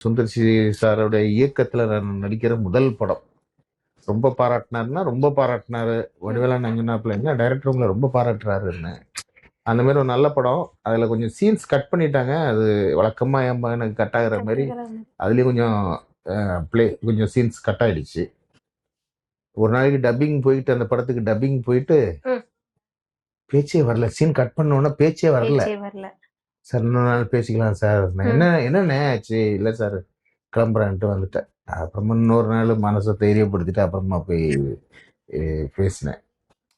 Sundar C சாரோடைய இயக்கத்துல நான் நடிக்கிற முதல் படம். ரொம்ப பாராட்டினாருன்னா ரொம்ப பாராட்டினாரு. வடிவேலா நஞ்சுனாப்புல என்ன டைரக்டர் உங்களை ரொம்ப பாராட்டுறாருன்னு. அந்த மாதிரி ஒரு நல்ல படம். அதுல கொஞ்சம் சீன்ஸ் கட் பண்ணிட்டாங்க. அது வழக்கமா என் எனக்கு கட் ஆகுற மாதிரி அதுலயும் கொஞ்சம் கொஞ்சம் சீன்ஸ் கட் ஆயிடுச்சு. ஒரு நாளைக்கு டப்பிங் போயிட்டு அந்த படத்துக்கு டப்பிங் போயிட்டு பேச்சே வரல. சீன் கட் பண்ணோன்னா பேச்சே வரல. சார் இன்னொரு நாள் பேசிக்கலாம் சார். என்னண்ணே ஆச்சு? இல்லை சார் கிளம்புறான்ட்டு வந்துட்டேன். அப்புறமா இன்னொரு நாள் மனசை தைரியப்படுத்திட்டு அப்புறமா போய் பேசினேன்.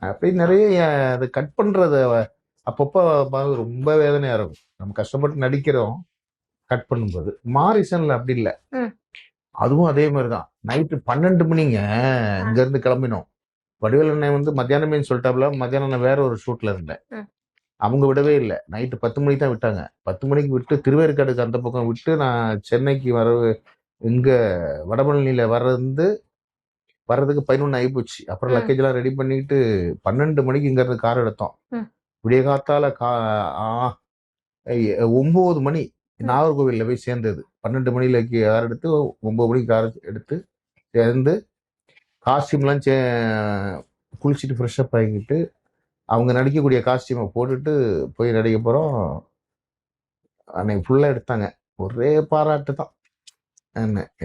அப்படி நிறைய அதை கட் பண்றத அப்பப்போ ரொம்ப வேதனையா இருக்கும். நம்ம கஷ்டப்பட்டு நடிக்கிறோம் கட் பண்ணும்போது. மாரிசன்ல அப்படி இல்லை. அதுவும் அதே மாதிரிதான். நைட்டு 12 மணிங்க இங்க இருந்து கிளம்பினோம். வடிவேல் அண்ணன் வந்து மத்தியானமே சொல்லிட்டாப்ல. மத்தியானம் நான் வேற ஒரு ஷூட்ல இருந்தேன். அவங்க விடவே இல்லை. நைட்டு 10 மணிக்கு தான் விட்டாங்க. 10 மணிக்கு விட்டு திருவேற்காடுக்கு அந்த பக்கம் விட்டு நான் சென்னைக்கு இங்க வடபழனியில வர்றதுக்கு 11 ஆகிப்போச்சு. அப்புறம் லக்கேஜ் எல்லாம் ரெடி பண்ணிட்டு 12 மணிக்கு இங்க இருந்து கார் எடுத்தோம். விடிய காத்தால 9 மணி நாகர்கோவில்ல போய் சேர்ந்தது. 12 மணில கார் எடுத்து 9 மணிக்கு கார் எடுத்து சேர்ந்து காஸ்டியூம்லாம் குளிச்சுட்டு ஃப்ரெஷ்அப் ஆகிக்கிட்டு அவங்க நடிக்கக்கூடிய காஸ்டியூமை போட்டுட்டு போய் நடிக்க போறோம். அன்னைக்கு ஃபுல்லா எடுத்தாங்க. ஒரே பாராட்டு தான்.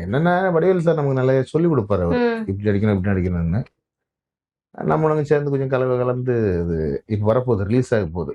என்னன்னா வடிவேல் சார் நமக்கு நல்லா சொல்லி கொடுப்பாரு. அவர் இப்படி அடிக்கணும் இப்படி அடிக்கணும்னு. நம்மளும் சேர்ந்து கொஞ்சம் கலந்து இது இப்ப வரப்போகுது, ரிலீஸ் ஆக போகுது.